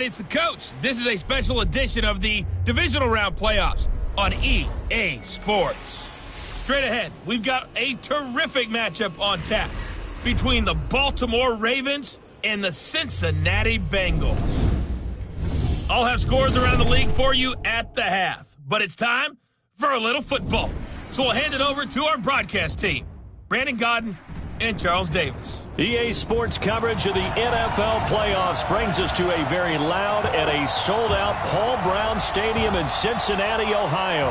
it's the coach. This is a special edition of the divisional round playoffs on EA Sports. Straight ahead, we've got a terrific matchup on tap between the Baltimore Ravens and the Cincinnati Bengals. I'll have scores around the league for you at the half, but it's time for a little football. So we'll hand it over to our broadcast team, Brandon Godden and Charles Davis. EA Sports coverage of the NFL playoffs brings us to a very loud and a sold-out Paul Brown Stadium in Cincinnati, Ohio.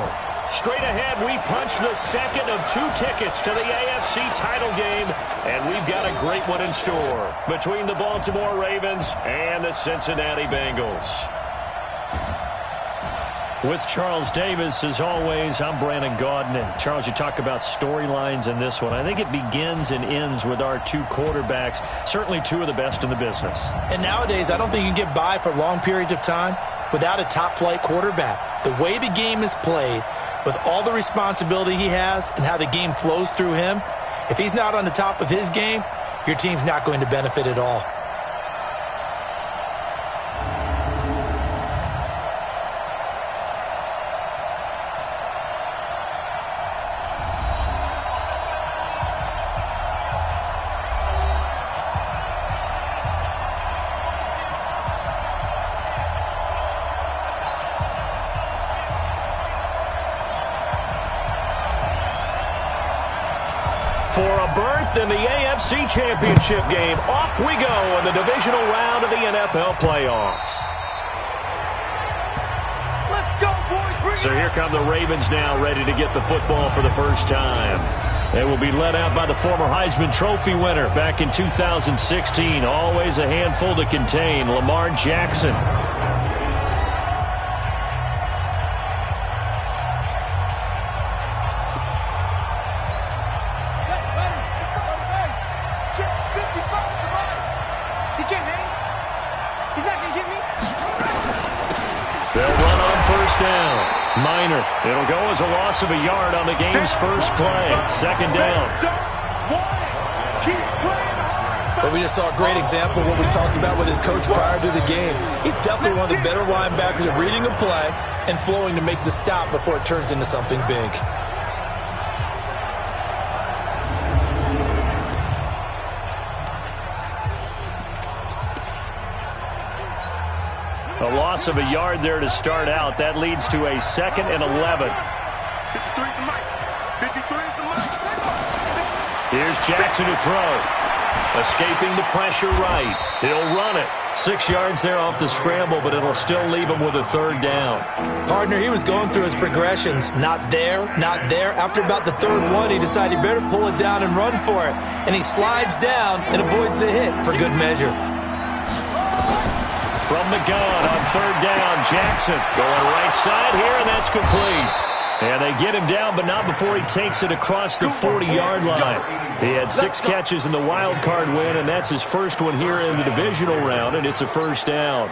Straight ahead, we punch the second of 2 tickets to the AFC title game, and we've got a great one in store between the Baltimore Ravens and the Cincinnati Bengals. With Charles Davis, as always, I'm Brandon Godden. And Charles, you talk about storylines in this one. I think it begins and ends with our 2 quarterbacks, certainly 2 of the best in the business. And nowadays, I don't think you can get by for long periods of time without a top-flight quarterback. The way the game is played, with all the responsibility he has and how the game flows through him, if he's not on the top of his game, your team's not going to benefit at all. For a berth in the AFC Championship game, off we go in the divisional round of the NFL playoffs. Let's go, boys! So here come the Ravens now, ready to get the football for the first time. They will be led out by the former Heisman Trophy winner back in 2016. Always a handful to contain, Lamar Jackson. Minor. It'll go as a loss of a yard on the game's first play. Second down. But we just saw a great example of what we talked about with his coach prior to the game. He's definitely one of the better linebackers at reading a play and flowing to make the stop before it turns into something big. A loss of a yard there to start out. That leads to a 2nd and 11. Here's Jackson to throw. Escaping the pressure right. He'll run it. 6 yards there off the scramble, but it'll still leave him with a 3rd down. Partner, he was going through his progressions. Not there, not there. After about the 3rd one, he decided he better pull it down and run for it. And he slides down and avoids the hit for good measure. From the gun on 3rd down, Jackson going right side here, and that's complete. And they get him down, but not before he takes it across the 40-yard line. He had 6 catches in the wild card win, and that's his first one here in the divisional round, and it's a 1st down.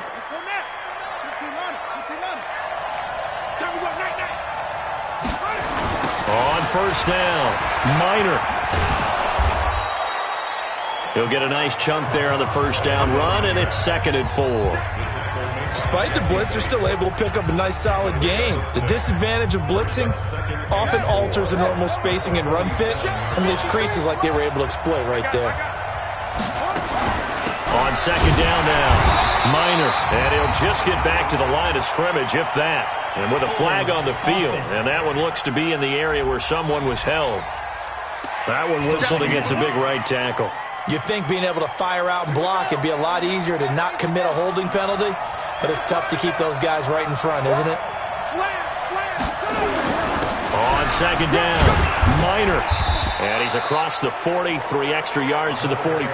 On 1st down, Minor. He'll get a nice chunk there on the 1st down run, and it's 2nd and 4. Despite the blitz, they're still able to pick up a nice, solid gain. The disadvantage of blitzing often alters the normal spacing and run fits and leaves creases like they were able to exploit right there. On 2nd down now, Minor, and he'll just get back to the line of scrimmage, if that. And with a flag on the field, and that one looks to be in the area where someone was held. That one whistled against a big right tackle. You'd think being able to fire out and block it'd be a lot easier to not commit a holding penalty, but it's tough to keep those guys right in front, isn't it? On 2nd down, Minor. And he's across the 40, 3 extra yards to the 43.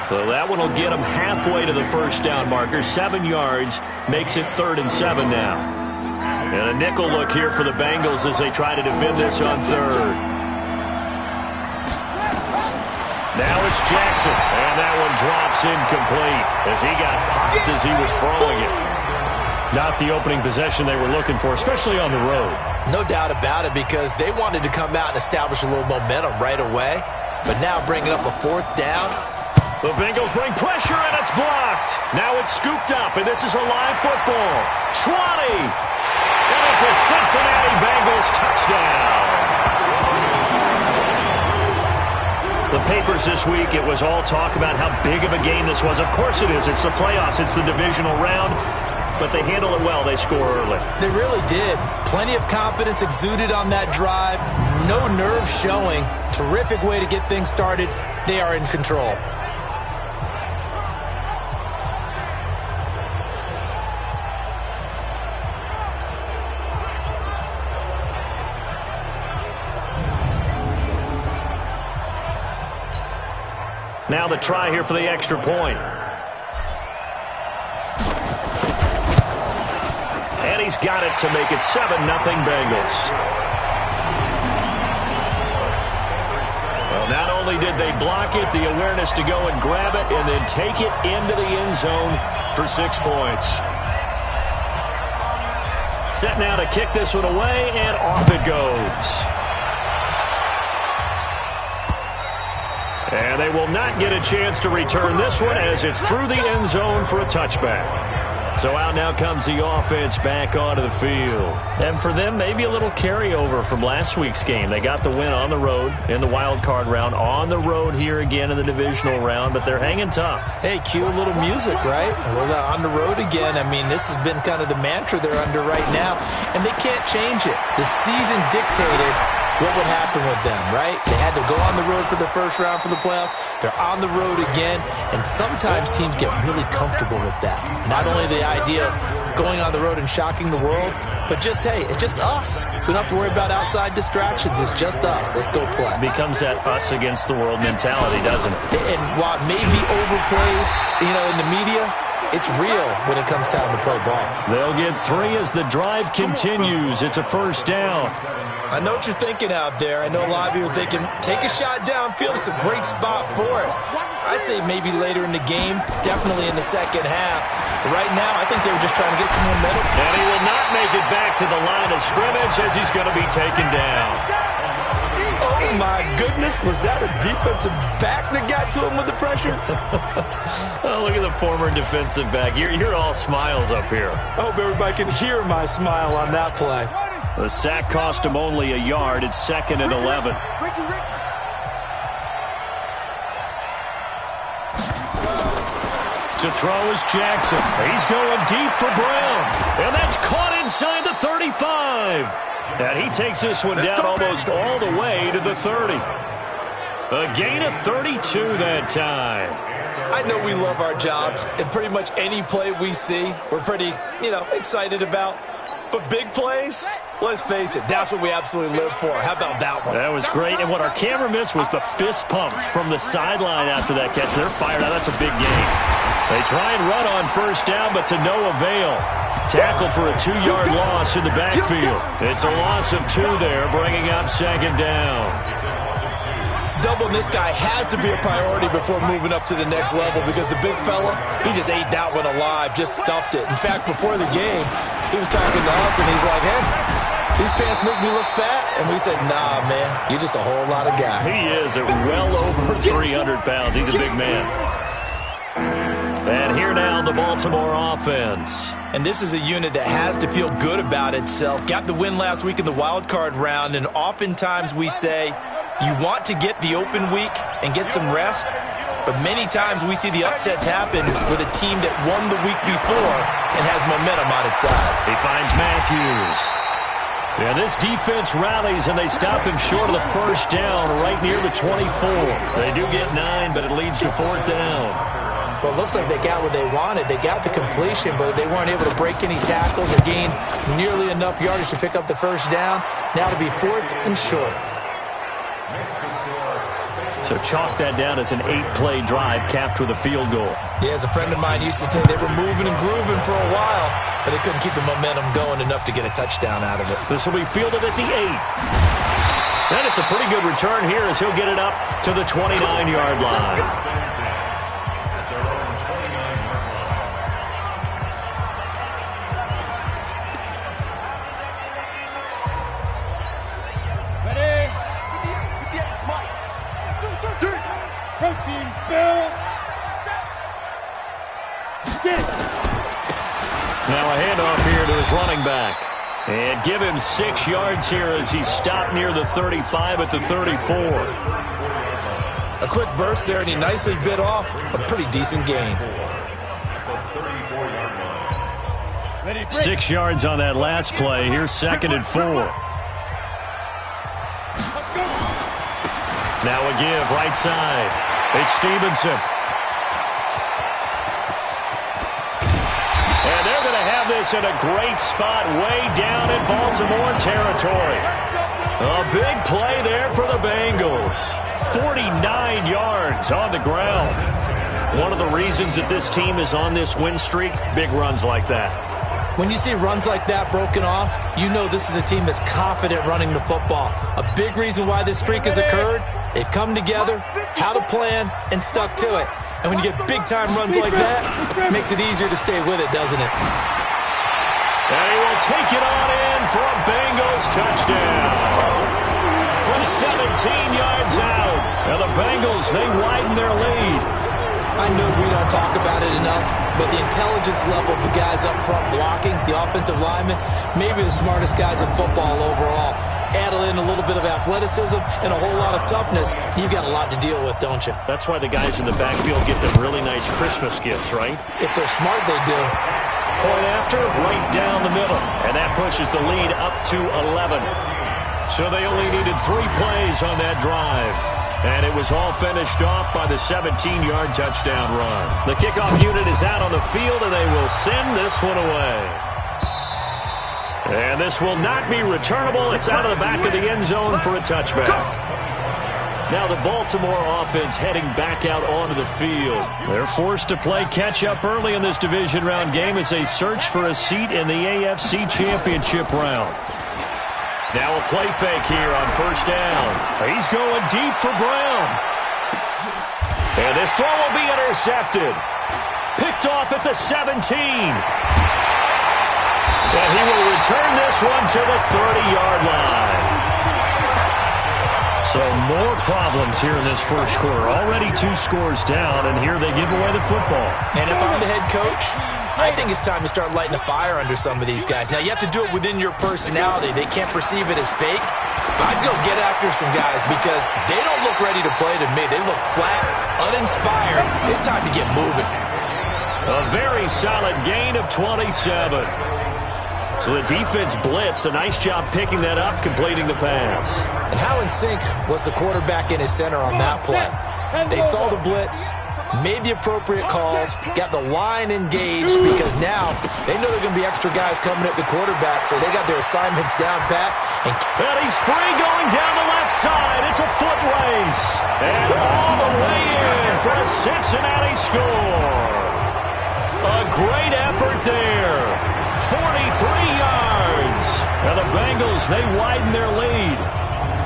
So that one will get him halfway to the 1st down marker. 7 yards makes it 3rd and 7 now. And a nickel look here for the Bengals as they try to defend this on 3rd. Now it's Jackson, and that one drops incomplete as he got popped as he was throwing it. Not the opening possession they were looking for, especially on the road. No doubt about it, because they wanted to come out and establish a little momentum right away. But now bringing up a 4th down, The Bengals bring pressure, and it's blocked. Now it's scooped up, and this is a live football. 20. And it's a Cincinnati Bengals touchdown. The papers this week, it was all talk about how big of a game this was. Of course it is. It's the playoffs. It's the divisional round. But they handle it well. They score early. They really did. Plenty of confidence exuded on that drive. No nerve showing. Terrific way to get things started. They are in control. Now the try here for the extra point. And he's got it to make it 7-0 Bengals. Well, not only did they block it, the awareness to go and grab it and then take it into the end zone for 6 points. Set now to kick this one away, and off it goes. And they will not get a chance to return this one as it's through the end zone for a touchback. So out now comes the offense back onto the field. And for them, maybe a little carryover from last week's game. They got the win on the road in the wild card round, on the road here again in the divisional round, but they're hanging tough. Hey, cue a little music, right? A little on the road again. I mean, this has been kind of the mantra they're under right now, and they can't change it. The season dictated what would happen with them, right? They had to go on the road for the first round for the playoffs. They're on the road again, and sometimes teams get really comfortable with that. Not only the idea of going on the road and shocking the world, but just, hey, it's just us. We don't have to worry about outside distractions. It's just us. Let's go play. Becomes that us against the world mentality, doesn't it? And while it may be overplayed, in the media, it's real when it comes time to play ball. They'll get 3 as the drive continues. It's a first down. I know what you're thinking out there. I know a lot of you are thinking, take a shot downfield. It's a great spot for it. I'd say maybe later in the game, definitely in the second half. But right now, I think they were just trying to get some momentum. And he will not make it back to the line of scrimmage as he's going to be taken down. Oh, my goodness. Was that a defensive back that got to him with the pressure? Oh, look at the former defensive back. You're all smiles up here. I hope everybody can hear my smile on that play. The sack cost him only a yard. It's 2nd and 11. To throw is Jackson. He's going deep for Brown. And that's caught inside the 35. And he takes this one down almost all the way to the 30. A gain of 32 that time. I know we love our jobs, and pretty much any play we see, we're pretty, excited about. But big plays, let's face it, that's what we absolutely live for. How about that one? That was great. And what our camera missed was the fist pump from the sideline after that catch. They're fired out. That's a big gain. They try and run on first down, but to no avail. Tackled for a 2-yard loss in the backfield. It's a loss of 2 there, bringing up 2nd down. Doubling this guy has to be a priority before moving up to the next level because the big fella, he just ate that one alive, just stuffed it. In fact, before the game, he was talking to us, and he's like, hey, these pants make me look fat. And we said, nah, man, you're just a whole lot of guy. He is at well over 300 pounds. He's a big man. And here now, the Baltimore offense. And this is a unit that has to feel good about itself. Got the win last week in the wild card round, and oftentimes we say, you want to get the open week and get some rest, but many times we see the upsets happen with a team that won the week before and has momentum on its side. He finds Matthews. Yeah, this defense rallies, and they stop him short of the first down right near the 24. They do get 9, but it leads to 4th down. Well, it looks like they got what they wanted. They got the completion, but they weren't able to break any tackles or gain nearly enough yardage to pick up the first down. Now to be 4th and short. So chalk that down as an 8-play drive capped with a field goal. Yeah, as a friend of mine used to say, they were moving and grooving for a while, but they couldn't keep the momentum going enough to get a touchdown out of it. This will be fielded at the 8. And it's a pretty good return here as he'll get it up to the 29-yard line. Protein spill. Now a handoff here to his running back. And give him 6 yards here as he stopped near the 35 at the 34. A quick burst there, and he nicely bit off a pretty decent gain. 6 yards on that last play. Here's 2nd and 4. Now a give right side. It's Stevenson. And they're going to have this in a great spot way down in Baltimore territory. A big play there for the Bengals. 49 yards on the ground. One of the reasons that this team is on this win streak, big runs like that. When you see runs like that broken off, you know this is a team that's confident running the football. A big reason why this streak has occurred, they've come together, had a plan, and stuck to it. And when you get big-time runs like that, it makes it easier to stay with it, doesn't it? And he will take it on in for a Bengals touchdown. From 17 yards out. Now the Bengals, they widen their lead. I know we don't talk about it enough, but the intelligence level of the guys up front blocking, the offensive linemen, maybe the smartest guys in football overall. Add in a little bit of athleticism and a whole lot of toughness, you've got a lot to deal with, don't you? That's why the guys in the backfield get them really nice Christmas gifts, right? If they're smart, they do. Point after, right down the middle. And that pushes the lead up to 11. So they only needed 3 plays on that drive. And it was all finished off by the 17-yard touchdown run. The kickoff unit is out on the field, and they will send this one away. And this will not be returnable. It's out of the back of the end zone for a touchback. Now the Baltimore offense heading back out onto the field. They're forced to play catch-up early in this division round game as they search for a seat in the AFC Championship round. Now a play fake here on 1st down. He's going deep for Brown. And this throw will be intercepted. Picked off at the 17. And he will return this one to the 30-yard line. So more problems here in this first quarter. Already 2 scores down, and here they give away the football. And if I'm the head coach, I think it's time to start lighting a fire under some of these guys. Now, you have to do it within your personality. They can't perceive it as fake. But I'd go get after some guys because they don't look ready to play to me. They look flat, uninspired. It's time to get moving. A very solid gain of 27. So the defense blitzed. A nice job picking that up, completing the pass. And how in sync was the quarterback in his center on that play? They saw the blitz, made the appropriate calls, got the line engaged because now they know there are going to be extra guys coming at the quarterback, so they got their assignments down pat. And he's free going down the left side. It's a foot race. And all the way in for a Cincinnati score. A great effort there. 43 yards. Now the Bengals, they widen their lead.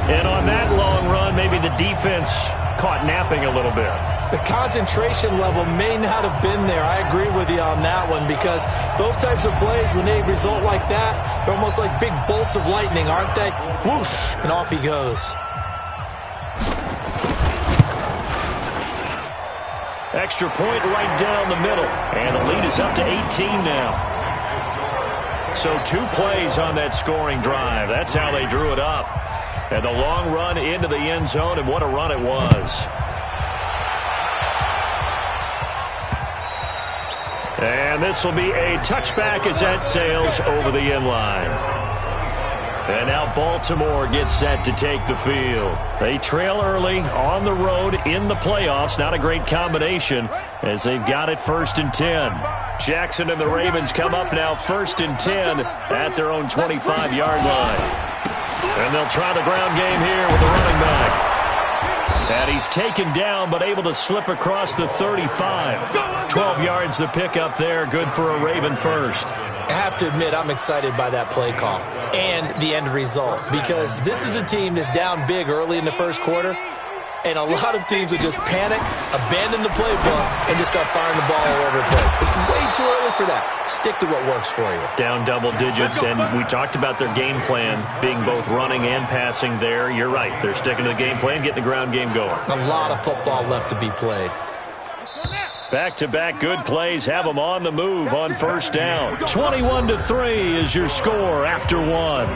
And on that long run, maybe the defense caught napping a little bit. The concentration level may not have been there. I agree with you on that one because those types of plays, when they result like that, they're almost like big bolts of lightning, aren't they? Whoosh, and off he goes. Extra point right down the middle. And the lead is up to 18 now. So 2 plays on that scoring drive. That's how they drew it up. And the long run into the end zone, and what a run it was. And this will be a touchback as that sails over the end line. And now Baltimore gets set to take the field. They trail early on the road in the playoffs. Not a great combination as they've got it 1st and 10. Jackson and the Ravens come up now 1st and 10 at their own 25-yard line. And they'll try the ground game here with the running back. And he's taken down but able to slip across the 35. 12 yards the pickup there. Good for a Raven first. I have to admit, I'm excited by that play call and the end result because this is a team that's down big early in the first quarter, and a lot of teams will just panic, abandon the playbook, and just start firing the ball all over the place. It's way too early for that. Stick to what works for you. Down double digits, and we talked about their game plan being both running and passing there. You're right. They're sticking to the game plan, getting the ground game going. A lot of football left to be played. Back-to-back good plays have them on the move on first down. 21-3 is your score after one.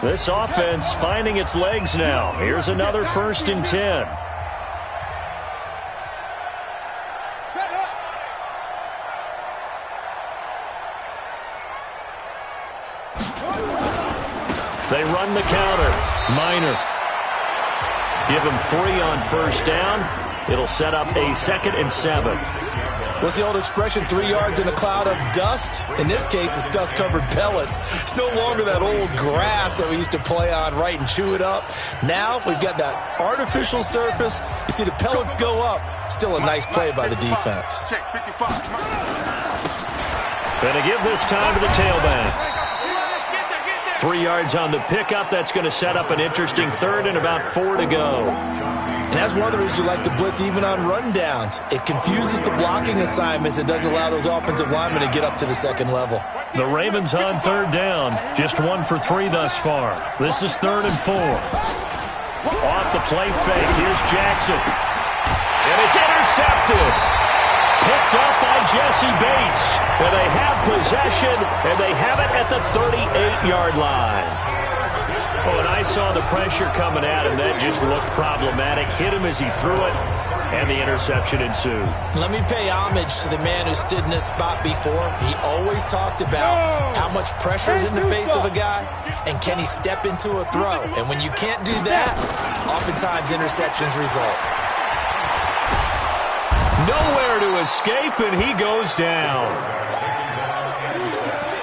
This offense finding its legs now. Here's another 1st and 10. They run the counter. Minor. Give him 3 on first down. It'll set up a 2nd and 7. What's the old expression, 3 yards in a cloud of dust? In this case, it's dust-covered pellets. It's no longer that old grass that we used to play on, right, and chew it up. Now we've got that artificial surface. You see the pellets go up. Still a nice play by the defense. Check 55. Gonna give this time to the tailback. 3 yards on the pickup. That's going to set up an interesting 3rd and about 4 to go. And that's one of the reasons you like to blitz even on rundowns. It confuses the blocking assignments. It doesn't allow those offensive linemen to get up to the 2nd level. The Ravens on 3rd down. Just 1 for 3 thus far. This is 3rd and 4. Off the play fake. Here's Jackson. And it's intercepted. Picked up by Jesse Bates. And they have possession, and they have it at the 38-yard line. Oh, and I saw the pressure coming at him. That just looked problematic. Hit him as he threw it, and the interception ensued. Let me pay homage to the man who stood in this spot before. He always talked about how much pressure is in the face of a guy, and can he step into a throw. And when you can't do that, oftentimes interceptions result. Nowhere to escape, and he goes down.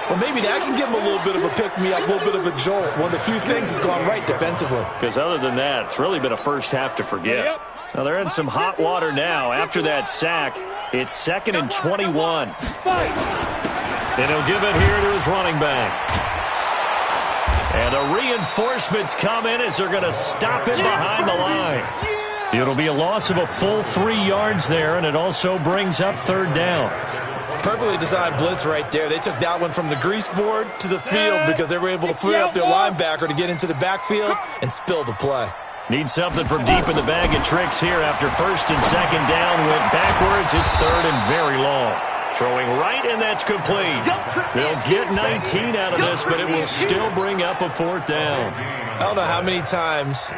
Well, maybe that can give him a little bit of a pick-me-up, a little bit of a jolt. One of the few things that's gone right defensively. Because other than that, it's really been a first half to forget. Now, they're in some hot water now. After that sack, it's 2nd and 21. And he'll give it here to his running back. And the reinforcements come in as they're going to stop him behind the line. It'll be a loss of a full 3 yards there, and it also brings up 3rd down. Perfectly designed blitz right there. They took that one from the grease board to the field because they were able to free up their linebacker to get into the backfield and spill the play. Need something from deep in the bag of tricks here after 1st and 2nd down. Went backwards. It's 3rd and very long. Throwing right, and that's complete. They'll get 19 out of this, but it will still bring up a 4th down. I don't know how many times,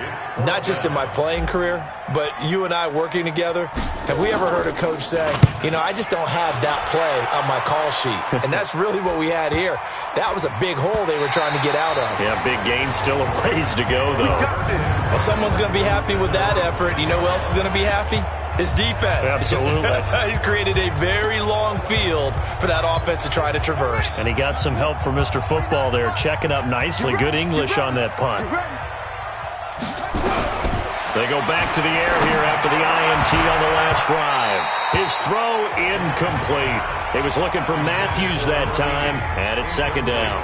not just in my playing career, but you and I working together, have we ever heard a coach say, you know, I just don't have that play on my call sheet. And that's really what we had here. That was a big hole they were trying to get out of. Yeah, big gain, still a ways to go, though. Well, someone's going to be happy with that effort. You know who else is going to be happy? His defense. Absolutely. He's created a very long field for that offense to try to traverse. And he got some help from Mr. Football there, checking up nicely. Good English on that punt. They go back to the air here after the INT on the last drive. His throw incomplete. He was looking for Matthews that time, and it's 2nd down.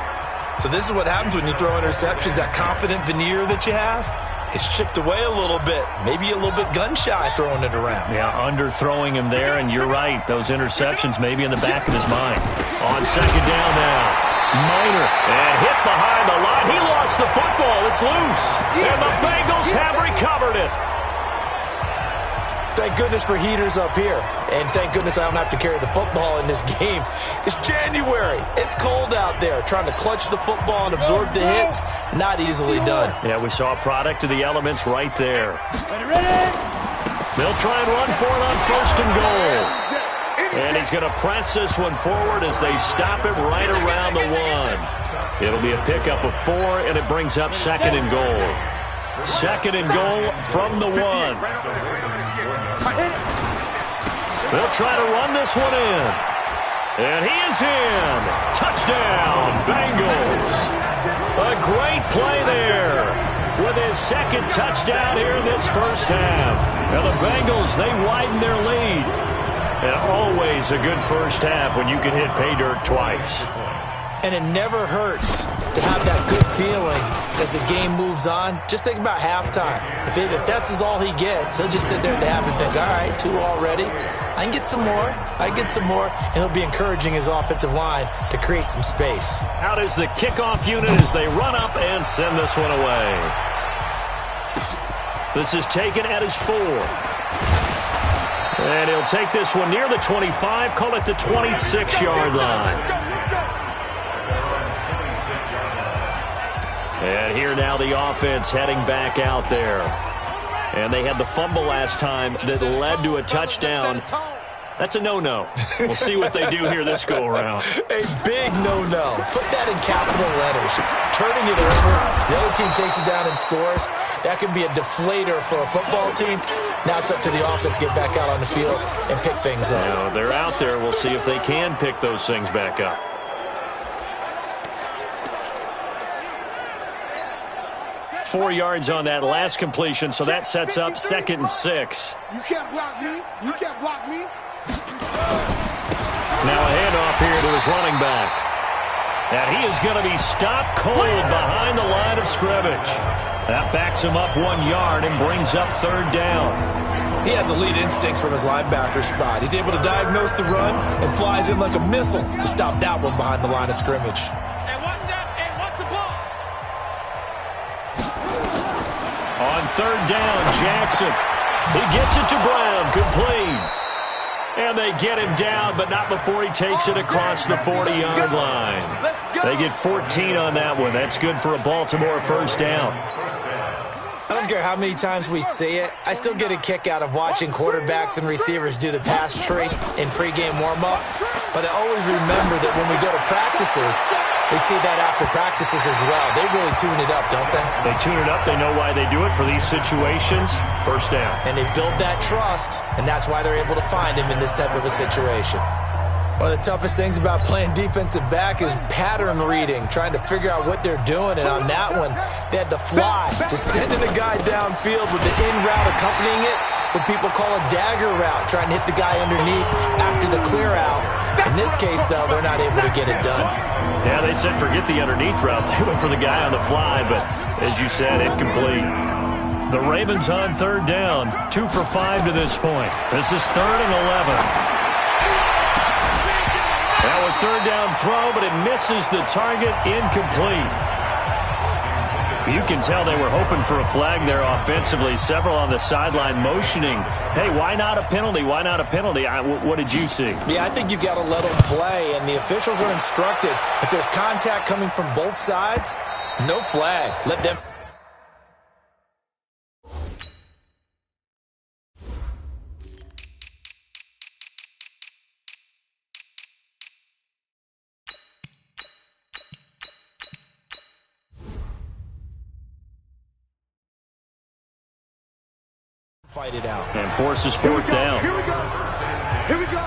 So this is what happens when you throw interceptions. That confident veneer that you have, it's chipped away a little bit. Maybe a little bit gun-shy throwing it around. Yeah, underthrowing him there, and you're right. Those interceptions maybe in the back of his mind. On 2nd down now. Minor. And hit behind the line. He lost the football. It's loose. And the Bengals have recovered it. Thank goodness for heaters up here. And thank goodness I don't have to carry the football in this game. It's January. It's cold out there. Trying to clutch the football and absorb the hits, not easily done. Yeah, we saw a product of the elements right there. They'll try and run for it on 1st and goal. And he's going to press this one forward as they stop it right around the 1. It'll be a pickup of 4, and it brings up 2nd and goal. 2nd and goal from the 1. They'll try to run this one in. And he is in. Touchdown, Bengals. A great play there with his 2nd touchdown here in this first half. Now the Bengals, they widen their lead. And always a good first half when you can hit pay dirt twice. And it never hurts to have that good feeling as the game moves on. Just think about halftime. If that's all he gets, he'll just sit there at the half and think, all right, 2 already. I can get some more. And he'll be encouraging his offensive line to create some space. Out is the kickoff unit as they run up and send this one away. This is taken at his 4. And he'll take this one near the 25, call it the 26-yard line. And here now the offense heading back out there. And they had the fumble last time that led to a touchdown. That's a no-no. We'll see what they do here this go-around. A big no-no. Put that in capital letters. Turning it over, the other team takes it down and scores. That can be a deflator for a football team. Now it's up to the offense to get back out on the field and pick things up. Now, they're out there. We'll see if they can pick those things back up. 4 yards on that last completion, so that sets up 2nd and 6. You can't block me. You can't block me. Now a handoff here to his running back. And he is going to be stopped cold behind the line of scrimmage. That backs him up 1 yard and brings up 3rd down. He has elite instincts from his linebacker spot. He's able to diagnose the run and flies in like a missile to stop that one behind the line of scrimmage. On 3rd down, Jackson. He gets it to Brown, complete. And they get him down, but not before he takes it across the 40-yard line. They get 14 on that one. That's good for a Baltimore 1st down. I don't care how many times we see it. I still get a kick out of watching quarterbacks and receivers do the pass tree in pregame warm-up. But I always remember that when we go to practices, we see that after practices as well. They really tune it up, don't they? They tune it up. They know why they do it for these situations. 1st down. And they build that trust, and that's why they're able to find him in this type of a situation. One of the toughest things about playing defensive back is pattern reading, trying to figure out what they're doing. And on that one, they had the fly, just sending a guy downfield with the in route accompanying it, what people call a dagger route, trying to hit the guy underneath after the clear out. In this case, though, they're not able to get it done. Yeah, they said forget the underneath route. They went for the guy on the fly, but as you said, incomplete. The Ravens on 3rd down, 2 for 5 to this point. This is 3rd and 11. Now a 3rd down throw, but it misses the target, incomplete. You can tell they were hoping for a flag there offensively. Several on the sideline motioning, hey, why not a penalty? Why not a penalty? What did you see? Yeah, I think you've got to let them play, and the officials are instructed. If there's contact coming from both sides, no flag. Let them... fight it out. And forces 4th down. Here we go. Here we go.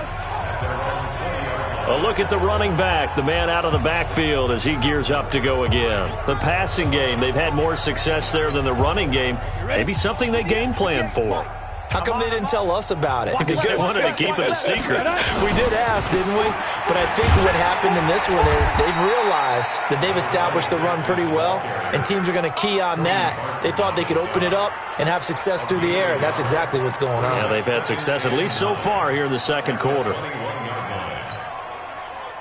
A look at the running back, the man out of the backfield as he gears up to go again. The passing game, they've had more success there than the running game. Maybe something they game plan for. How come they didn't tell us about it? Because they wanted to keep it a secret. We did ask, didn't we? But I think what happened in this one is they've realized that they've established the run pretty well, and teams are going to key on that. They thought they could open it up and have success through the air, and that's exactly what's going on. Yeah, they've had success, at least so far here in the 2nd quarter.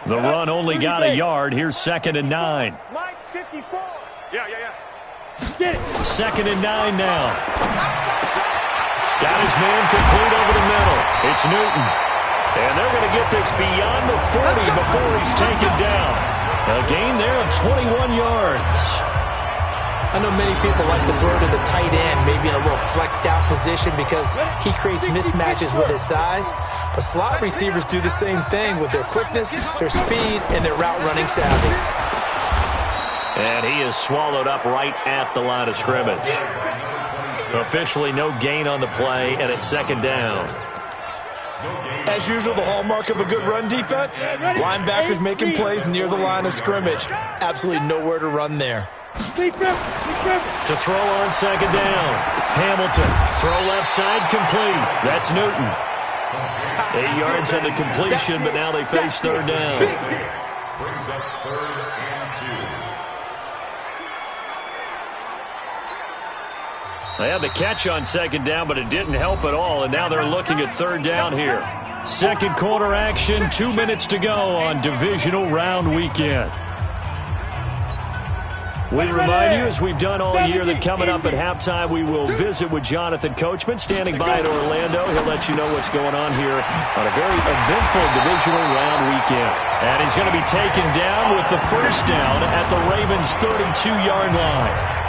The run only got a yard. Here's 2nd and 9. Mike 54. Yeah. Get it. 2nd and 9 now. Got his man complete over the middle. It's Newton. And they're going to get this beyond the 40 before he's taken down. A gain there of 21 yards. I know many people like to throw to the tight end, maybe in a little flexed out position because he creates mismatches with his size. But slot receivers do the same thing with their quickness, their speed, and their route running savvy. And he is swallowed up right at the line of scrimmage. Officially no gain on the play, and it's 2nd down. As usual, the hallmark of a good run defense, linebackers making plays near the line of scrimmage. Absolutely nowhere to run there. To throw on 2nd down. Hamilton, throw left side, complete. That's Newton. 8 yards on the completion, but now they face 3rd down. They had the catch on second down, but it didn't help at all, and now they're looking at third down here. Second quarter action, 2 minutes to go on divisional round weekend. We remind you, as we've done all year, that coming up at halftime, we will visit with Jonathan Coachman, standing by in Orlando. He'll let you know what's going on here on a very eventful divisional round weekend. And he's going to be taken down with the first down at the Ravens' 32-yard line.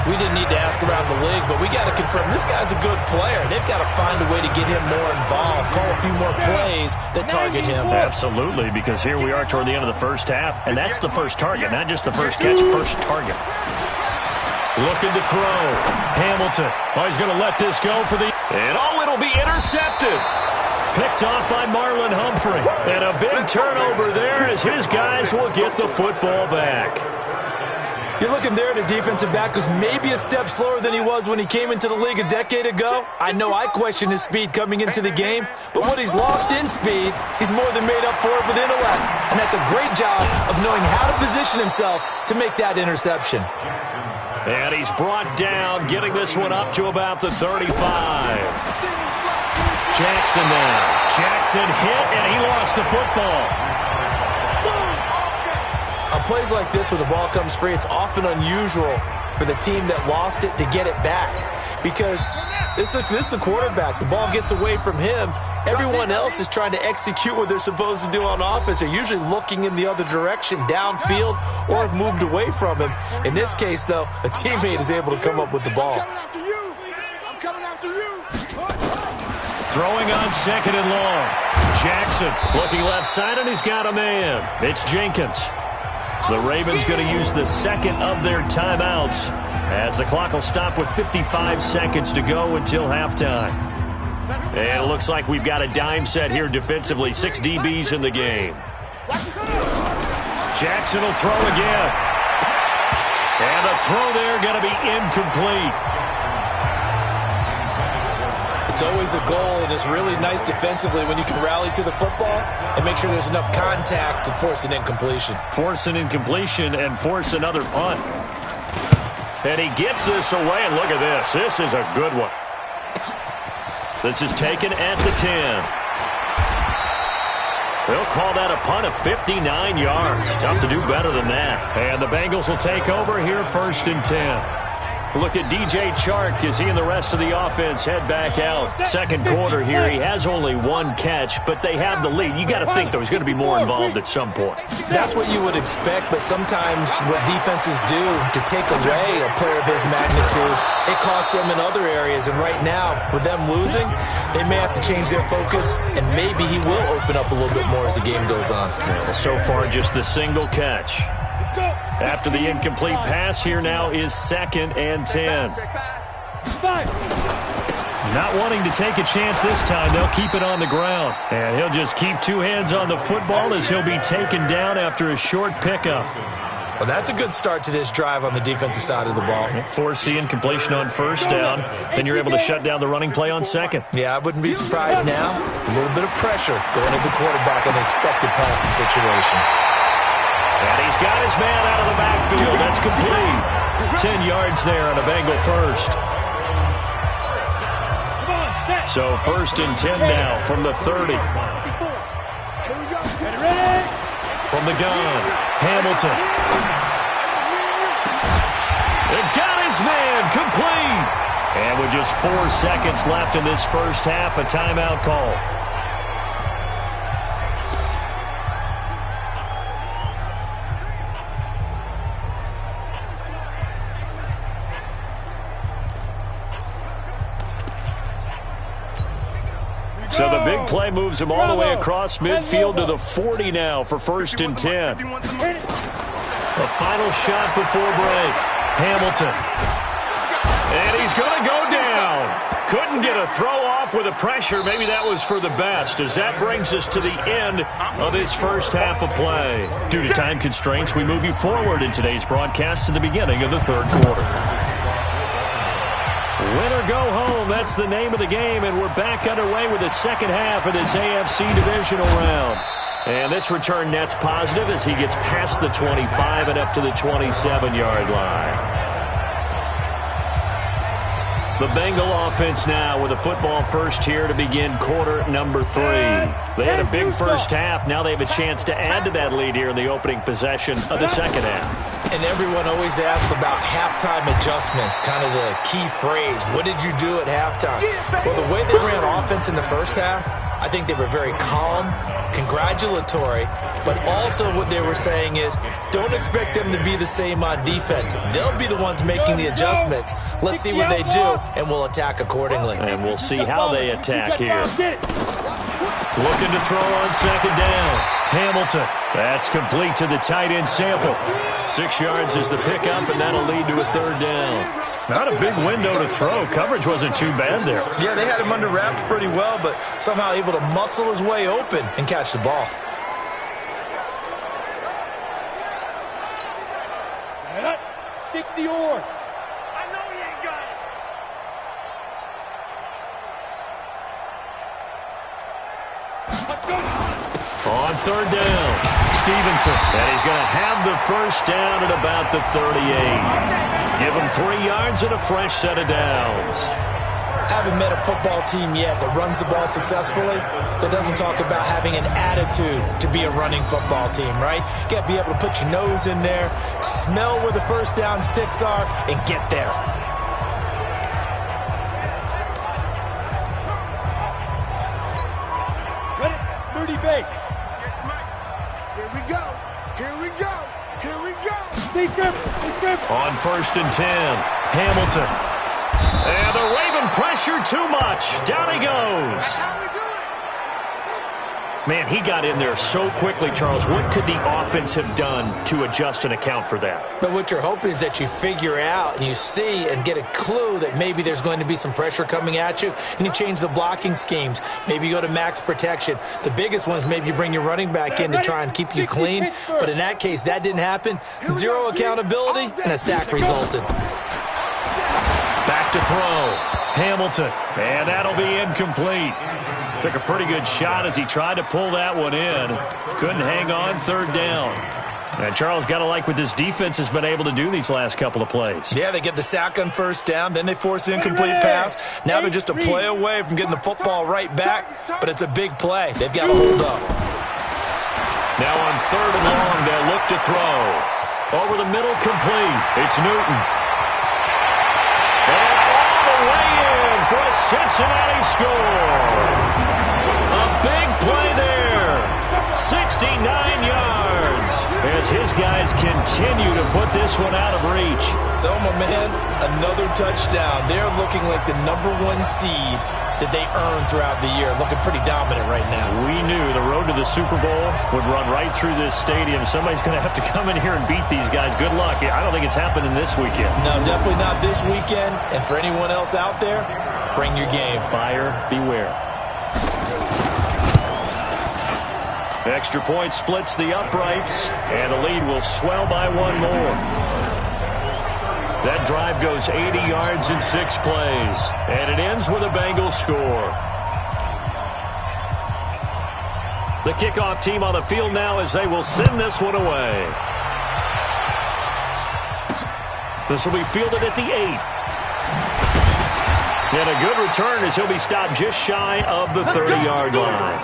We didn't need to ask around the league, but we got to confirm this guy's a good player. They've got to find a way to get him more involved, call a few more plays that target him. Absolutely, because here we are toward the end of the first half, and that's the first target, not just the first catch, first target. Looking to throw. Hamilton. Oh, he's going to let this go for the... And oh, it'll be intercepted. Picked off by Marlon Humphrey. And a big turnover there as his guys will get the football back. You're looking there at a defensive back who's maybe a step slower than he was when he came into the league a decade ago. I know I questioned his speed coming into the game, but what he's lost in speed, he's more than made up for it with intellect. And that's a great job of knowing how to position himself to make that interception. And he's brought down, getting this one up to about the 35. Jackson now. Jackson hit, and he lost the football. On plays like this where the ball comes free, it's often unusual for the team that lost it to get it back. Because this is the quarterback. The ball gets away from him. Everyone else is trying to execute what they're supposed to do on offense. They're usually looking in the other direction, downfield, or have moved away from him. In this case, though, a teammate is able to come up with the ball. I'm coming after you. Throwing on second and long. Jackson looking left side, and he's got a man. It's Jenkins. The Ravens going to use the second of their timeouts as the clock will stop with 55 seconds to go until halftime. And it looks like we've got a dime set here defensively. 6 DBs in the game. Jackson will throw again. And the throw there going to be incomplete. It's always a goal, and it's really nice defensively when you can rally to the football and make sure there's enough contact to force an incompletion. Force an incompletion and force another punt. And he gets this away, and look at this. This is a good one. This is taken at the 10. They'll call that a punt of 59 yards. Tough to do better than that. And the Bengals will take over here, 1st and 10. Look at DJ Chark as he and the rest of the offense head back out. Second quarter here, he has only 1 catch, but they have the lead. You got to think, though, he's going to be more involved at some point. That's what you would expect, but sometimes what defenses do to take away a player of his magnitude, it costs them in other areas. And right now, with them losing, they may have to change their focus, and maybe he will open up a little bit more as the game goes on. Well, so far, just the single catch. After the incomplete pass, here now is 2nd and 10. Not wanting to take a chance this time, they'll keep it on the ground. And he'll just keep 2 hands on the football as he'll be taken down after a short pickup. Well, that's a good start to this drive on the defensive side of the ball. Force the incompletion on 1st down, then you're able to shut down the running play on 2nd. Yeah, I wouldn't be surprised now. A little bit of pressure going at the quarterback in an expected passing situation. And he's got his man out of the backfield. That's complete. 10 yards there on a Bengal first. So 1st and 10 now from the 30. From the gun, Hamilton. They've got his man complete. And with just 4 seconds left in this first half, a timeout call. So the big play moves him all the way across midfield to the 40 now for 1st and 10. The final shot before break. Hamilton. And he's going to go down. Couldn't get a throw off with the pressure. Maybe that was for the best, as that brings us to the end of this first half of play. Due to time constraints, we move you forward in today's broadcast to the beginning of the 3rd quarter. Win or go home, that's the name of the game, and we're back underway with the second half of this AFC divisional round. And this return net's positive as he gets past the 25 and up to the 27-yard line. The Bengal offense now with a football first here to begin quarter number 3. They had a big first half. Now they have a chance to add to that lead here in the opening possession of the second half. And everyone always asks about halftime adjustments, kind of the key phrase. What did you do at halftime? Well, the way they ran offense in the first half, I think they were very calm, congratulatory, but also what they were saying is don't expect them to be the same on defense. They'll be the ones making the adjustments. Let's see what they do, and we'll attack accordingly. And we'll see how they attack here. Looking to throw on second down. Hamilton. That's complete to the tight end Sample. 6 yards is the pickup, and that'll lead to a third down. Not a big window to throw. Coverage wasn't too bad there. Yeah, they had him under wraps pretty well, but somehow able to muscle his way open and catch the ball. Set up. 60 or. I know he ain't got it. On third down, Stevenson. And he's going to have the first down at about the 38. Give him 3 yards and a fresh set of downs. Haven't met a football team yet that runs the ball successfully, that doesn't talk about having an attitude to be a running football team, right? You got to be able to put your nose in there, smell where the first down sticks are, and get there. Ready? 30 base. Here we go. Here we go. Here we go. On first and 10, Hamilton. And the Raven pressure too much. Down he goes. How we do it? Man, he got in there so quickly, Charles. What could the offense have done to adjust and account for that? But what you're hoping is that you figure out and you see and get a clue that maybe there's going to be some pressure coming at you, and you change the blocking schemes. Maybe you go to max protection. The biggest ones, maybe you bring your running back in to try and keep you clean. But in that case, that didn't happen. Zero accountability, and a sack resulted. Back to throw. Hamilton. And that'll be incomplete. Took a pretty good shot as he tried to pull that one in. Couldn't hang on, third down. And Charles, got to like what this defense has been able to do these last couple of plays. Yeah, they get the sack on first down, then they force an incomplete pass. Now they're just a play away from getting the football right back, but it's a big play. They've got to hold up. Now on third and long, they'll look to throw. Over the middle, complete. It's Newton. And all the way in for a Cincinnati score. A big play there. 69 yards as his guys continue to put this one out of reach. So, my man, another touchdown. They're looking like the #1 seed that they earned throughout the year. Looking pretty dominant right now. We knew the road to the Super Bowl would run right through this stadium. Somebody's going to have to come in here and beat these guys. Good luck. I don't think it's happening this weekend. No, definitely not this weekend. And for anyone else out there, bring your game. Buyer beware. Extra point splits the uprights, and the lead will swell by one more. That drive goes 80 yards in 6 plays, and it ends with a Bengals score. The kickoff team on the field now as they will send this one away. This will be fielded at the 8. And a good return as he'll be stopped just shy of the 30-yard line.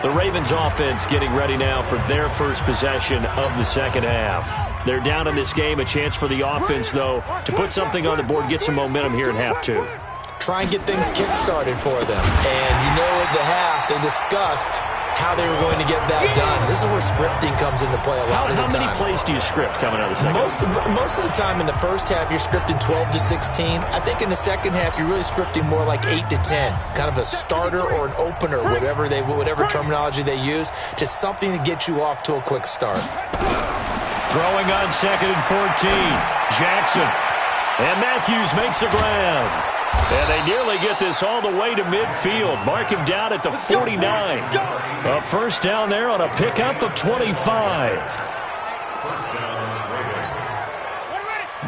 The Ravens offense getting ready now for their first possession of the second half. They're down in this game. A chance for the offense, though, to put something on the board, get some momentum here in half 2. Try and get things kick-started for them. And you know at the half, they discussed how they were going to get that done. This is where scripting comes into play a lot of the time. How many plays do you script coming out of the second half? Most of the time in the first half, you're scripting 12 to 16. I think in the second half, you're really scripting more like 8 to 10. Kind of a starter or an opener, whatever terminology they use. Just something to get you off to a quick start. Throwing on second and 14. Jackson. And Matthews makes the grab. And they nearly get this all the way to midfield. Mark him down at the 49. A first down there on a pickup of 25.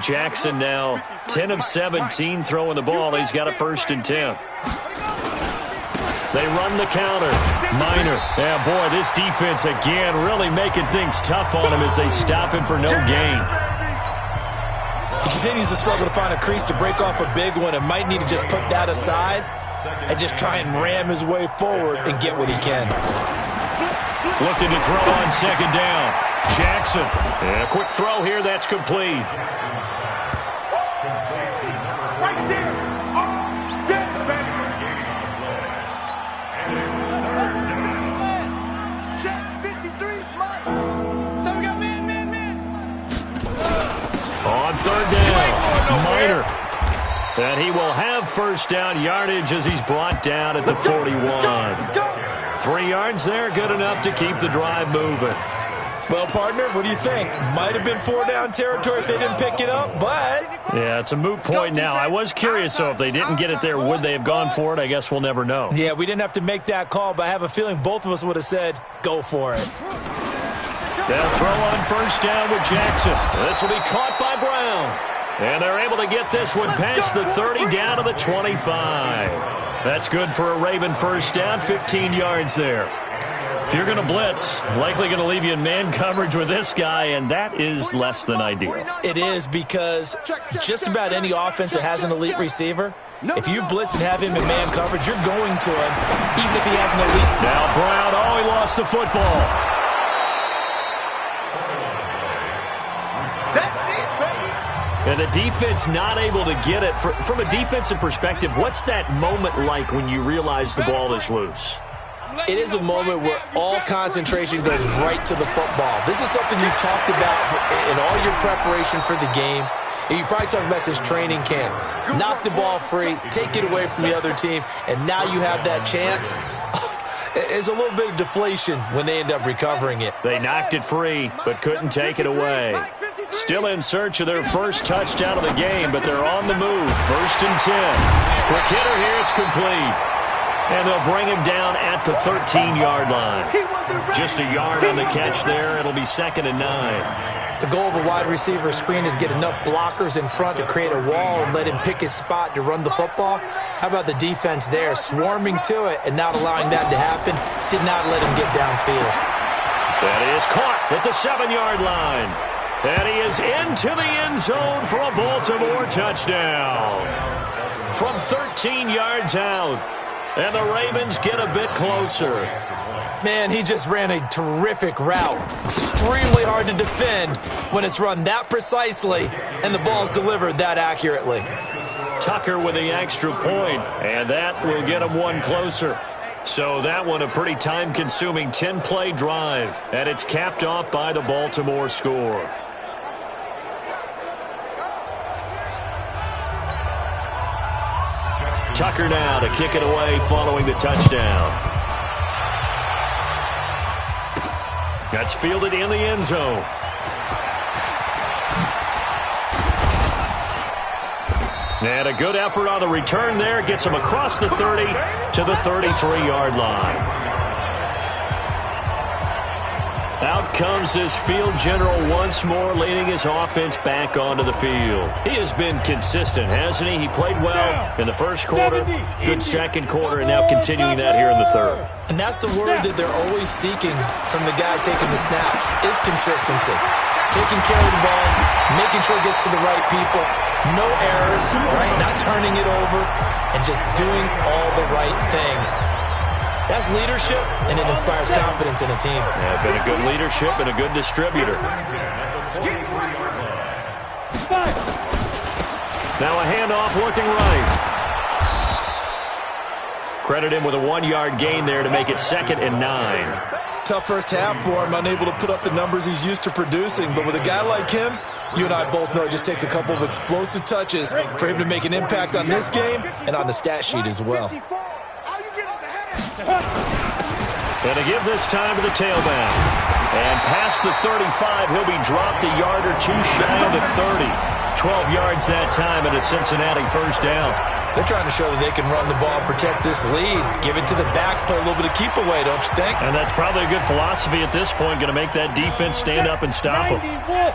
Jackson now 10 of 17 throwing the ball. He's got a first and 10. They run the counter. Minor. Yeah, boy, this defense again really making things tough on him as they stop him for no gain. He continues to struggle to find a crease to break off a big one and might need to just put that aside and just try and ram his way forward and get what he can. Looking to throw on second down. Jackson. And a quick throw here. That's complete. Right there. Oh, there, baby. Check 53 is mine. So we got man. On third down, Minor. And he will have first down yardage as he's brought down at the 41. 3 yards there, good enough to keep the drive moving. Well, partner, what do you think? Might have been 4-down territory if they didn't pick it up, but... Yeah, it's a moot point now. I was curious, so if they didn't get it there, would they have gone for it? I guess we'll never know. Yeah, we didn't have to make that call, but I have a feeling both of us would have said, go for it. They'll throw on first down with Jackson. This will be caught by Brown. And they're able to get this one past the 30 down to the 25. That's good for a Raven first down, 15 yards there. If you're going to blitz, likely going to leave you in man coverage with this guy, and that is less than ideal. It is because just about any offense that has an elite receiver, if you blitz and have him in man coverage, you're going to him, even if he has an elite. Now Brown, oh, he lost the football. And the defense not able to get it. From a defensive perspective, what's that moment like when you realize the ball is loose? It is a moment where all concentration goes right to the football. This is something you've talked about in all your preparation for the game. And you probably talked about since training camp. Knock the ball free, take it away from the other team, and now you have that chance. There's a little bit of deflation when they end up recovering it. They knocked it free, but couldn't take it away. Still in search of their first touchdown of the game, but they're on the move. 1st and 10. Quick hitter here, it's complete. And they'll bring him down at the 13-yard line. Just a yard on the catch there. It'll be 2nd and 9. The goal of a wide receiver screen is get enough blockers in front to create a wall and let him pick his spot to run the football. How about the defense there, swarming to it and not allowing that to happen? Did not let him get downfield. That is caught at the 7-yard line. And he is into the end zone for a Baltimore touchdown. From 13 yards out. And the Ravens get a bit closer. Man, he just ran a terrific route. Extremely hard to defend when it's run that precisely and the ball's delivered that accurately. Tucker with the extra point, and that will get him one closer. So that one a pretty time-consuming 10-play drive, and it's capped off by the Baltimore score. Tucker now to kick it away following the touchdown. That's fielded in the end zone. And a good effort on the return there. Gets him across the 30 to the 33-yard line. Out comes his field general once more, leading his offense back onto the field. He has been consistent, hasn't he? He played well in the first quarter, good second quarter, and now continuing that here in the third. And that's the word that they're always seeking from the guy taking the snaps, is consistency. Taking care of the ball, making sure it gets to the right people, no errors, right? Not turning it over, and just doing all the right things. That's leadership, and it inspires confidence in a team. Yeah, been a good leadership and a good distributor. Now a handoff looking right. Credit him with a 1-yard gain there to make it 2nd and 9. Tough first half for him, unable to put up the numbers he's used to producing. But with a guy like him, you and I both know it just takes a couple of explosive touches for him to make an impact on this game and on the stat sheet as well. And to give this time to the tailback. And past the 35, he'll be dropped a yard or two shy of the 30. 12 yards that time and a Cincinnati first down. They're trying to show that they can run the ball, protect this lead, give it to the backs, play a little bit of keep away, don't you think? And that's probably a good philosophy at this point, going to make that defense stand up and stop them.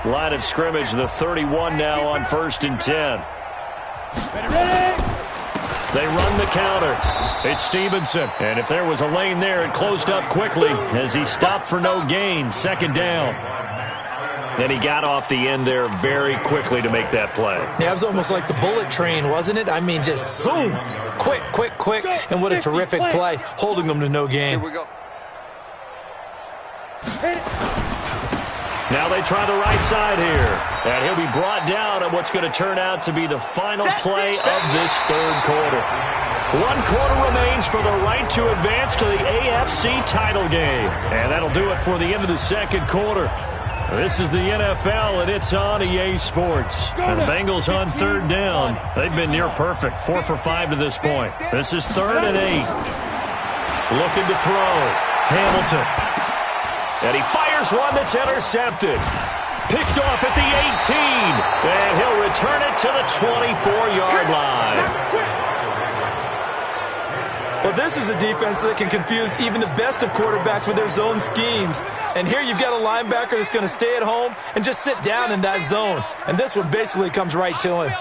Line of scrimmage, the 31 now on 1st and 10. They run the counter. It's Stevenson. And if there was a lane there, it closed up quickly as he stopped for no gain. 2nd down. And he got off the end there very quickly to make that play. Yeah, it was almost like the bullet train, wasn't it? I mean, just zoom, quick, quick, quick. And what a terrific play, holding them to no gain. Here we go. Now they try the right side here. And he'll be brought down on what's going to turn out to be the final play of this third quarter. 1 quarter remains for the right to advance to the AFC title game. And that'll do it for the end of the second quarter. This is the NFL, and it's on EA Sports. And the Bengals on third down. They've been near perfect, 4 for 5 to this point. This is 3rd and 8. Looking to throw. Hamilton. And he fires one that's intercepted. Picked off at the 18. And he'll return it to the 24-yard line. Well, this is a defense that can confuse even the best of quarterbacks with their zone schemes. And here you've got a linebacker that's going to stay at home and just sit down in that zone. And this one basically comes right to him.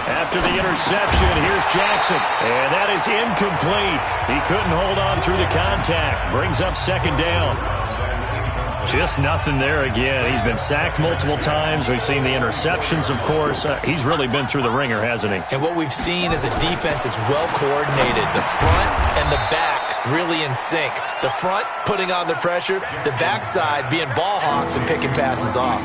After the interception, here's Jackson. And that is incomplete. He couldn't hold on through the contact. Brings up 2nd down. Just nothing there again. He's been sacked multiple times. We've seen the interceptions, of course. He's really been through the ringer, hasn't he? And what we've seen is a defense that's well coordinated. The front and the back really in sync. The front putting on the pressure. The backside being ball hawks and picking passes off.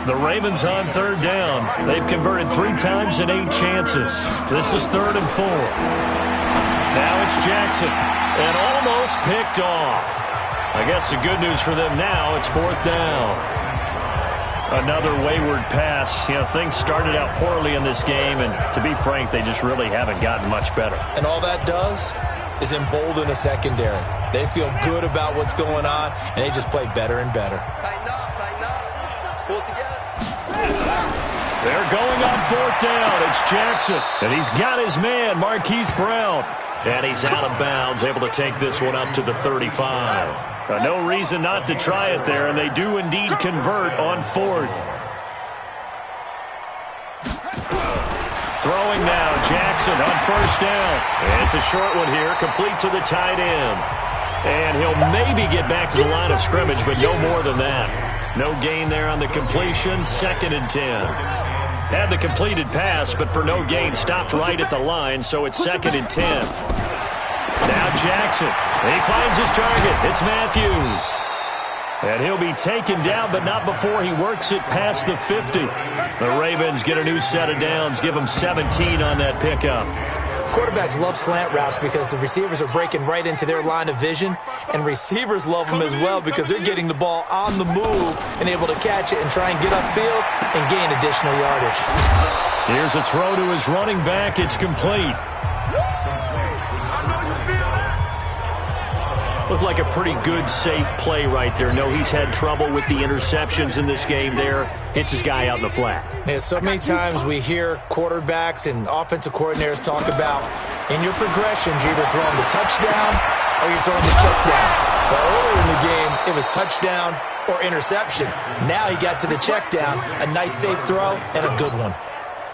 The Ravens on 3rd down. They've converted 3 times in 8 chances. This is 3rd and 4. Now it's Jackson. And almost picked off. I guess the good news for them now, it's 4th down. Another wayward pass. You know, things started out poorly in this game, and to be frank, they just really haven't gotten much better. And all that does is embolden a secondary. They feel good about what's going on, and they just play better and better. Tighten up, tighten up. Pull it together. They're going on 4th down. It's Jackson, and he's got his man, Marquise Brown. And he's out of bounds, able to take this one up to the 35. No reason not to try it there, and they do indeed convert on 4th. Throwing now, Jackson on 1st down. And it's a short one here, complete to the tight end. And he'll maybe get back to the line of scrimmage, but no more than that. No gain there on the completion, 2nd and 10. Had the completed pass, but for no gain, stopped right at the line, so it's 2nd and 10. Now Jackson. He finds his target. It's Matthews. And he'll be taken down, but not before he works it past the 50. The Ravens get a new set of downs, give them 17 on that pickup. Quarterbacks love slant routes because the receivers are breaking right into their line of vision, and receivers love them as well because they're getting the ball on the move and able to catch it and try and get upfield and gain additional yardage. Here's a throw to his running back. It's complete. Looked like a pretty good, safe play right there. No, he's had trouble with the interceptions in this game there. Hits his guy out in the flat. Yeah, so many times we hear quarterbacks and offensive coordinators talk about in your progressions, you're either throwing the touchdown or you're throwing the check down. But earlier in the game, it was touchdown or interception. Now he got to the check down, a nice safe throw, and a good one.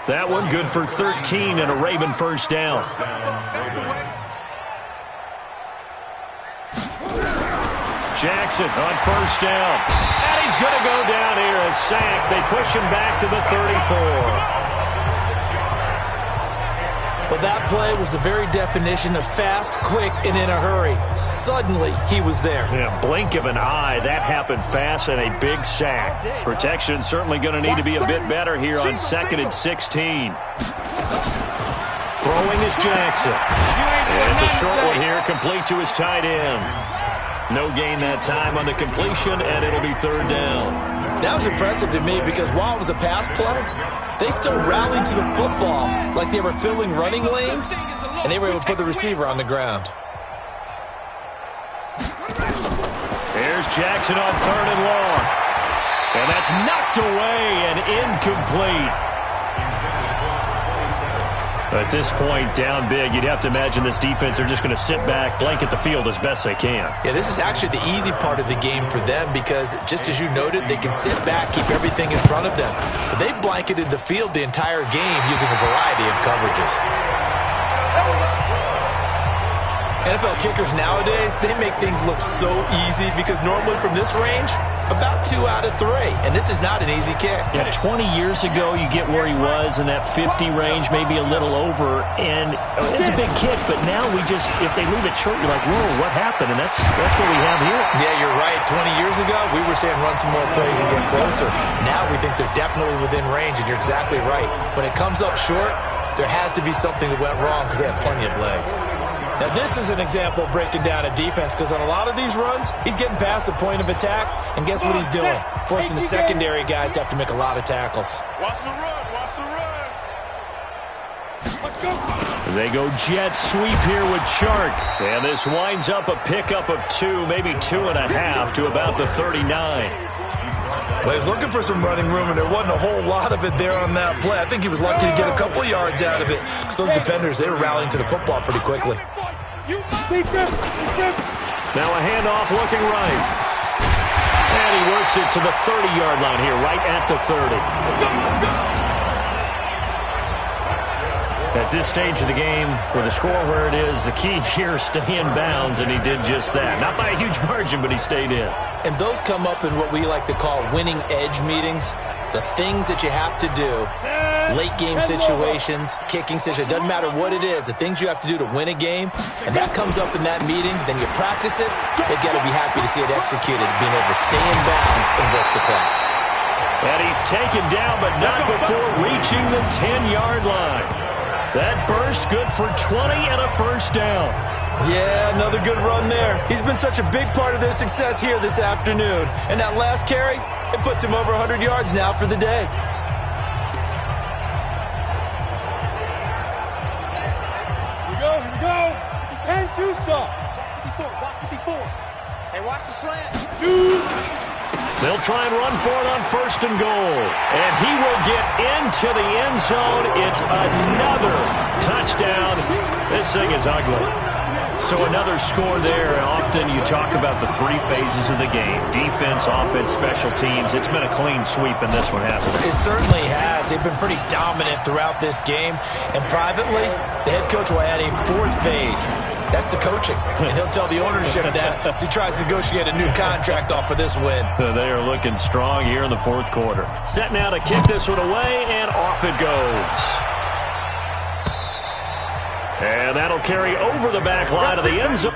That one good for 13 and a Raven 1st down. Jackson on 1st down. And he's going to go down here. A sack. They push him back to the 34. Well, that play was the very definition of fast, quick, and in a hurry. Suddenly, he was there. Yeah, blink of an eye. That happened fast and a big sack. Protection certainly going to need to be a bit better here on 2nd and 16. Throwing is Jackson. And it's a short one here, complete to his tight end. No gain that time on the completion, and it'll be 3rd down. That was impressive to me because while it was a pass play, they still rallied to the football like they were filling running lanes, and they were able to put the receiver on the ground. Here's Jackson on 3rd and long. And that's knocked away and incomplete. At this point, down big, you'd have to imagine this defense, they're just going to sit back, blanket the field as best they can. Yeah, this is actually the easy part of the game for them because, just as you noted, they can sit back, keep everything in front of them. But they blanketed the field the entire game using a variety of coverages. NFL kickers nowadays, they make things look so easy because normally from this range, about 2 out at 3, and this is not an easy kick. Yeah, 20 years ago, you get where he was in that 50 range, maybe a little over, and it's a big kick, but now if they leave it short, you're like, whoa, what happened? And that's what we have here. Yeah, you're right. 20 years ago, we were saying run some more plays and get closer. Now we think they're definitely within range, and you're exactly right. When it comes up short, there has to be something that went wrong because they have plenty of leg. Now, this is an example of breaking down a defense because on a lot of these runs, he's getting past the point of attack, and guess what he's doing? Forcing the secondary guys to have to make a lot of tackles. Watch the run. Watch the run. Let's go. They go jet sweep here with Chark. And this winds up a pickup of 2, maybe 2.5 to about the 39. Well, he was looking for some running room, and there wasn't a whole lot of it there on that play. I think he was lucky to get a couple yards out of it because those defenders, they were rallying to the football pretty quickly. Now a handoff looking right. And he works it to the 30-yard line here, right at the 30. At this stage of the game, with the score where it is, the key here is stay in bounds, and he did just that. Not by a huge margin, but he stayed in. And those come up in what we like to call winning edge meetings. The things that you have to do, late game situations, kicking situations, doesn't matter what it is, the things you have to do to win a game, and that comes up in that meeting, then you practice it, they've got to be happy to see it executed, being able to stay in bounds and work the clock. And he's taken down, but not before reaching the 10-yard line. That burst good for 20 and a first down. Yeah, another good run there. He's been such a big part of their success here this afternoon. And that last carry, it puts him over 100 yards now for the day. Here we go. 10-2 stop. 54, watch 54. Hey, watch the slant. Shoot. They'll try and run for it on 1st and goal. And he will get into the end zone. It's another touchdown. This thing is ugly. So another score there. Often you talk about the 3 phases of the game. Defense, offense, special teams. It's been a clean sweep in this one, hasn't it? It certainly has. They've been pretty dominant throughout this game. And privately, the head coach will add a 4th phase. That's the coaching. And he'll tell the ownership that as he tries to negotiate a new contract off for this win. They are looking strong here in the 4th quarter. Set now to kick this one away, and off it goes. And that'll carry over the back line of the end zone.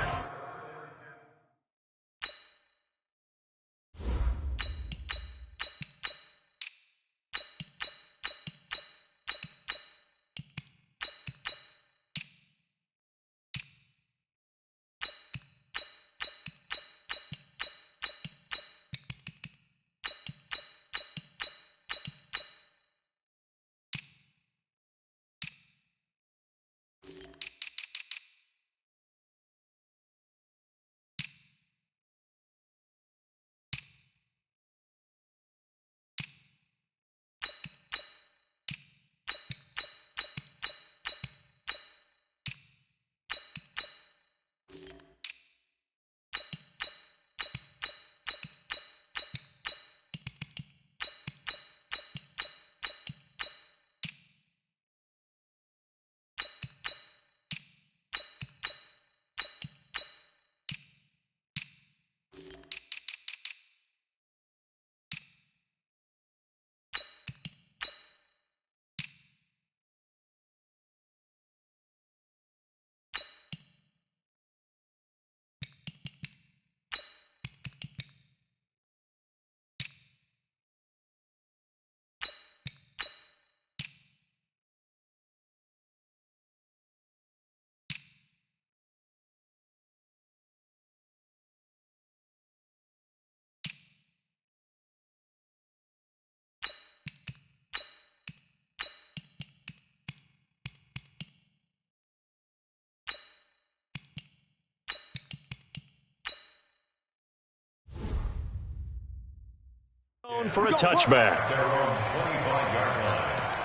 For a touchback.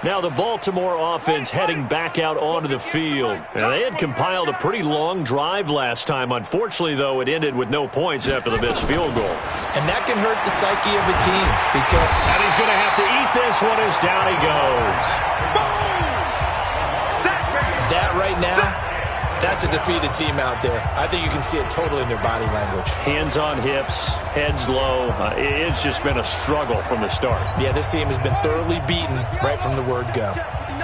Now the Baltimore offense heading back out onto the field. Now they had compiled a pretty long drive last time. Unfortunately, though, it ended with no points after the missed field goal. And that can hurt the psyche of a team. Because and he's going to have to eat this one as down he goes. that right now That's a defeated team out there. I think you can see it totally in their body language. Hands on hips, heads low. It's just been a struggle from the start. Yeah, this team has been thoroughly beaten right from the word go.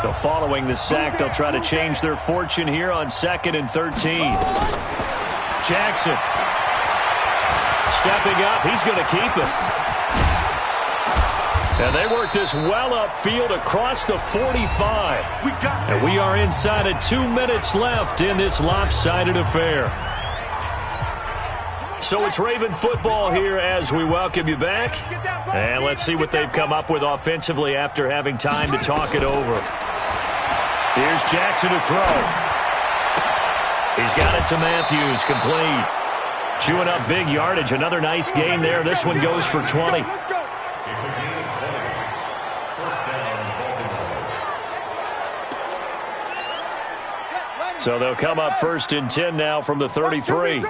So following the sack, they'll try to change their fortune here on 2nd and 13. Jackson stepping up. He's going to keep it. And they work this well upfield across the 45. And we are inside of 2 minutes left in this lopsided affair. So it's Raven football here as we welcome you back. And let's see what they've come up with offensively after having time to talk it over. Here's Jackson to throw. He's got it to Matthews, complete. Chewing up big yardage. Another nice gain there. This one goes for 20. So they'll come up 1st and 10 now from the 33.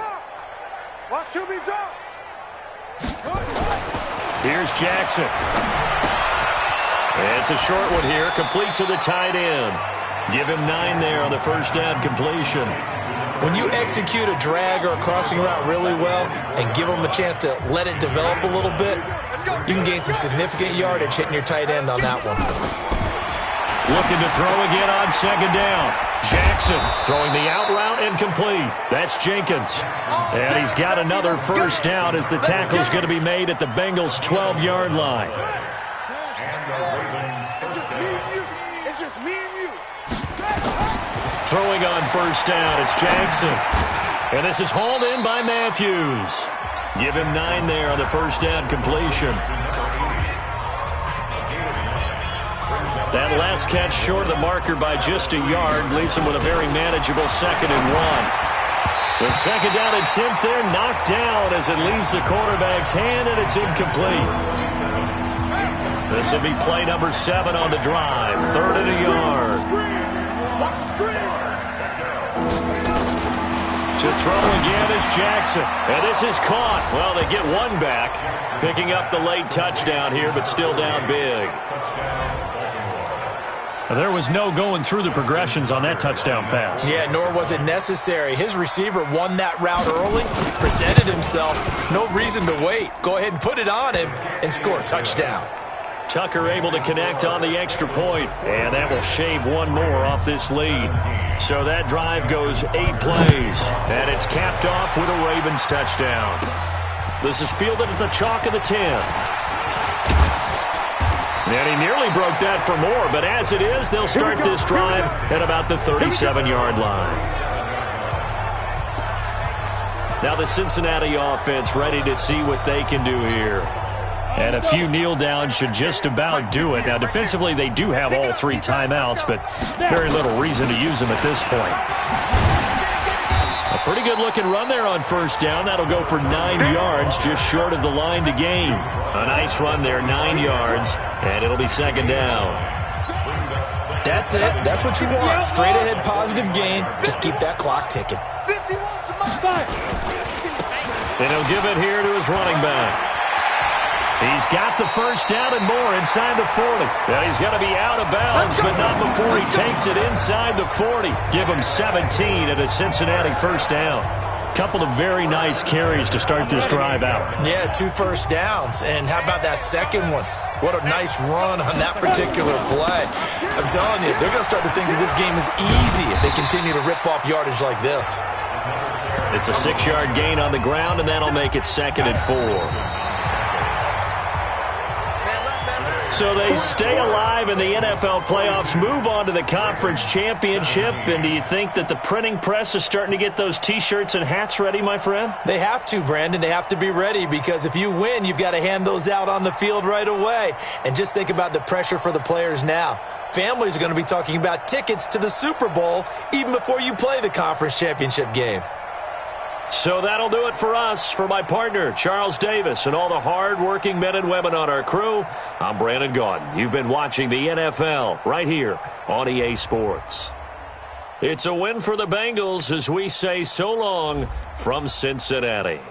Here's Jackson. It's a short one here, complete to the tight end. Give him 9 there on the first down completion. When you execute a drag or a crossing route really well and give them a chance to let it develop a little bit, you can gain some significant yardage hitting your tight end on that one. Looking to throw again on 2nd down. Jackson throwing the out route and complete. That's Jenkins. And he's got another first down as the tackle's going to be made at the Bengals' 12-yard line. It's just me and you. Throwing on first down, it's Jackson. And this is hauled in by Matthews. Give him 9 there on the first down completion. That last catch short of the marker by just a yard leaves him with a very manageable 2nd and 1. The 2nd down attempt there knocked down as it leaves the quarterback's hand, and it's incomplete. This will be play number 7 on the drive. 3rd and a yard. To throw again is Jackson. And this is caught. Well, they get one back, picking up the late touchdown here, but still down big. There was no going through the progressions on that touchdown pass. Yeah, nor was it necessary. His receiver won that route early, presented himself. No reason to wait. Go ahead and put it on him and score a touchdown. Tucker able to connect on the extra point, and that will shave one more off this lead. So that drive goes 8 plays, and it's capped off with a Ravens touchdown. This is fielded at the chalk of the 10. And he nearly broke that for more, but as it is, they'll start this drive at about the 37-yard line. Now the Cincinnati offense ready to see what they can do here. And a few kneel downs should just about do it. Now defensively, they do have all 3 timeouts, but very little reason to use them at this point. A pretty good-looking run there on first down. That'll go for 9 yards, just short of the line to gain. A nice run there, 9 yards, and it'll be 2nd down. That's it. That's what you want. Straight ahead positive gain. Just keep that clock ticking. And he'll give it here to his running back. He's got the first down and more inside the 40. Now he's going to be out of bounds, but not before he takes it inside the 40. Give him 17 at a Cincinnati first down. Couple of very nice carries to start this drive out. Yeah, 2 first downs. And how about that second one? What a nice run on that particular play. I'm telling you, they're going to start to think that this game is easy if they continue to rip off yardage like this. It's a 6-yard gain on the ground, and that'll make it 2nd and 4. So they stay alive in the NFL playoffs, move on to the conference championship. And do you think that the printing press is starting to get those T-shirts and hats ready, my friend? They have to, Brandon. They have to be ready because if you win, you've got to hand those out on the field right away. And just think about the pressure for the players now. Families are going to be talking about tickets to the Super Bowl even before you play the conference championship game. So that'll do it for us. For my partner, Charles Davis, and all the hard-working men and women on our crew, I'm Brandon Gaudin. You've been watching the NFL right here on EA Sports. It's a win for the Bengals as we say so long from Cincinnati.